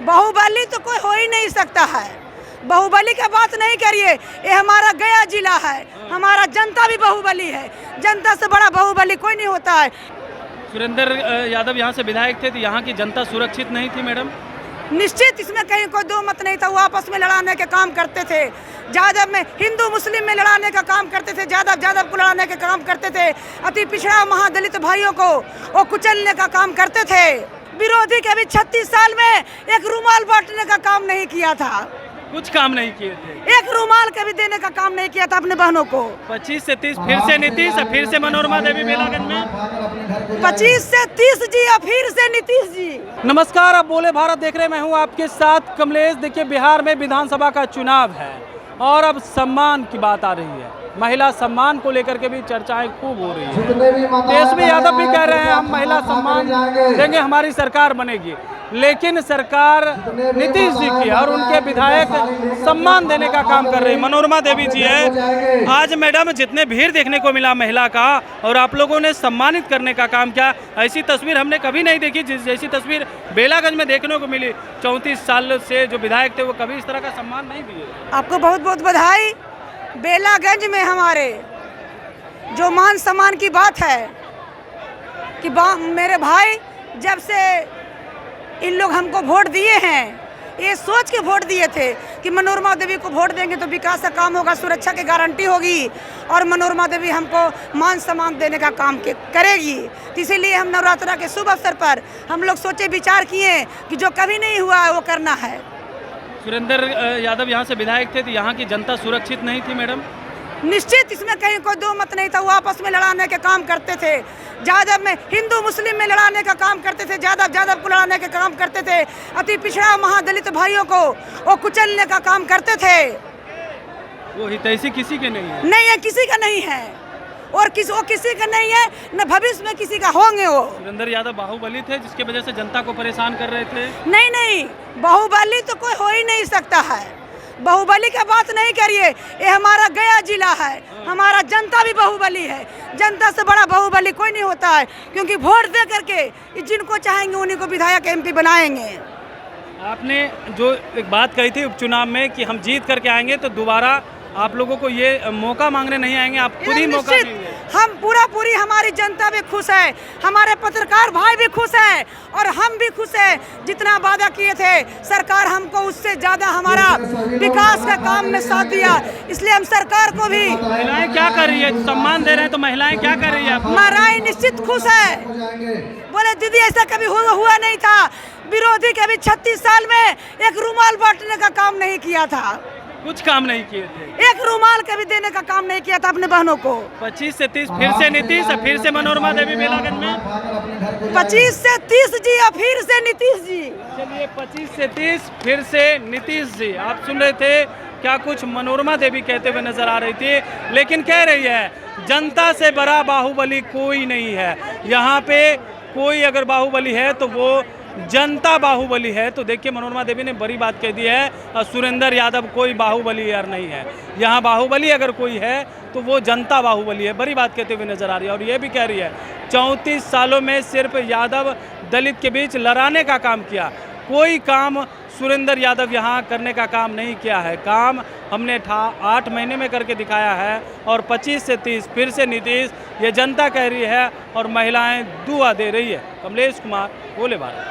बाहुबली तो कोई हो ही नहीं सकता है। बाहुबली की बात नहीं करिए, ये हमारा गया जिला है, हमारा जनता भी बाहुबली है। जनता से बड़ा बाहुबली कोई नहीं होता है। सुरेंद्र यादव यहाँ से विधायक थे तो यहाँ की जनता सुरक्षित नहीं थी मैडम? निश्चित, इसमें कहीं कोई दो मत नहीं था। वो आपस में लड़ाने के काम करते थे। यादव में हिंदू मुस्लिम में लड़ाने का काम करते थे, यादव को लड़ाने का काम करते थे। अति पिछड़ा महादलित भाइयों को वो कुचलने का काम करते थे। विरोधी के भी 36 साल में एक रुमाल बांटने का काम नहीं किया था, कुछ काम नहीं किए थे। एक रुमाल के भी देने का काम नहीं किया था अपने बहनों को। 25 से 30 फिर से नीतीश, फिर से मनोरमा देवी बेलागंज में 25 से 30 जी और फिर से नीतीश जी। नमस्कार, आप बोले भारत देख रहे हैं, मैं हूं आपके साथ कमलेश। देखिए, बिहार में विधानसभा का चुनाव है और अब सम्मान की बात आ रही है। महिला सम्मान को लेकर के भी चर्चाएं खूब हो रही है। तेजस्वी यादव भी कह रहे हैं हम महिला सम्मान देंगे, हमारी सरकार बनेगी। लेकिन सरकार नीतीश जी की और उनके विधायक सम्मान देने का काम कर रहे हैं। मनोरमा देवी जी है। आज मैडम, जितने भीड़ देखने को मिला महिला का और आप लोगों ने सम्मानित करने का काम किया, ऐसी तस्वीर हमने कभी नहीं देखी। जैसी तस्वीर बेलागंज में देखने को मिली। 34 साल से जो विधायक थे वो कभी इस तरह का सम्मान नहीं दिए। आपको बहुत बहुत बधाई। बेलागंज में हमारे जो मान सम्मान की बात है कि मेरे भाई जब से इन लोग हमको वोट दिए हैं, ये सोच के वोट दिए थे कि मनोरमा देवी को वोट देंगे तो विकास का काम होगा, सुरक्षा की गारंटी होगी और मनोरमा देवी हमको मान सम्मान देने का काम करेगी। तो इसीलिए हम नवरात्रा के शुभ अवसर पर हम लोग सोचे विचार किए कि जो कभी नहीं हुआ है वो करना है। सुरेंद्र यादव यहाँ से विधायक थे तो यहाँ की जनता सुरक्षित नहीं थी मैडम? निश्चित, इसमें कहीं कोई दो मत नहीं था। वो आपस में लड़ाने के काम करते थे। यादव में हिंदू मुस्लिम में लड़ाने का काम करते थे, यादव को लड़ाने के काम करते थे। अति पिछड़ा महादलित भाइयों को वो कुचलने का काम करते थे। वो हितैषी किसी के नहीं है? नहीं है, किसी का नहीं है और वो किसी का नहीं है, न भविष्य में किसी का होंगे। वो सुरेंद्र यादव बाहुबली थे जिसके वजह से जनता को परेशान कर रहे थे? नहीं, बाहुबली तो कोई हो ही नहीं सकता है। बाहुबली की बात नहीं करिए, ये हमारा गया जिला है, हमारा जनता भी बाहुबली है। जनता से बड़ा बाहुबली कोई नहीं होता है, क्योंकि वोट दे करके जिनको चाहेंगे उन्हीं को विधायक MP बनाएंगे। आपने जो एक बात कही थी उपचुनाव में कि हम जीत करके आएंगे तो दोबारा आप लोगों को ये मौका मांगने नहीं आएंगे, आप खुद ही मौका देंगे। हम पूरी हमारी जनता भी खुश है, हमारे पत्रकार भाई भी खुश है और हम भी खुश है। जितना वादा किए थे सरकार हमको उससे ज्यादा हमारा विकास का काम में साथ दिया, इसलिए हम सरकार को भी। महिलाएं क्या कर रही है? सम्मान दे रहे हैं तो महिलाएं क्या कर रही है? महाराज निश्चित खुश है। बोले दीदी ऐसा कभी हुआ नहीं था। विरोधी के भी 36 साल में एक रुमाल बांटने का काम नहीं किया था, कुछ काम नहीं किए थे। एक रुमाल के भी देने का काम नहीं किया था अपने बहनों को। 25 से 30 फिर से नीतीश, फिर से मनोरमा देवी बेलागंज में 25 से 30 जी और फिर से नीतीश जी। चलिए, 25 से 30 फिर से नीतीश जी। आप सुन रहे थे क्या कुछ मनोरमा देवी कहते हुए नजर आ रही थी, लेकिन कह रही है जनता से बड़ा बाहुबली कोई नहीं है। यहाँ पे कोई अगर बाहुबली है तो वो जनता बाहुबली है। तो देखिए, मनोरमा देवी ने बड़ी बात कह दी है और सुरेंद्र यादव कोई बाहुबली यार नहीं है। यहाँ बाहुबली अगर कोई है तो वो जनता बाहुबली है। बड़ी बात कहते हुए नजर आ रही है और ये भी कह रही है 34 सालों में सिर्फ यादव दलित के बीच लड़ाने का काम किया, कोई काम सुरेंद्र यादव यहाँ करने का काम नहीं किया है। काम हमने 8 महीने में करके दिखाया है और 25 से 30 फिर से नीतीश, ये जनता कह रही है और महिलाएं दुआ दे रही है। कमलेश कुमार, बोले भारत।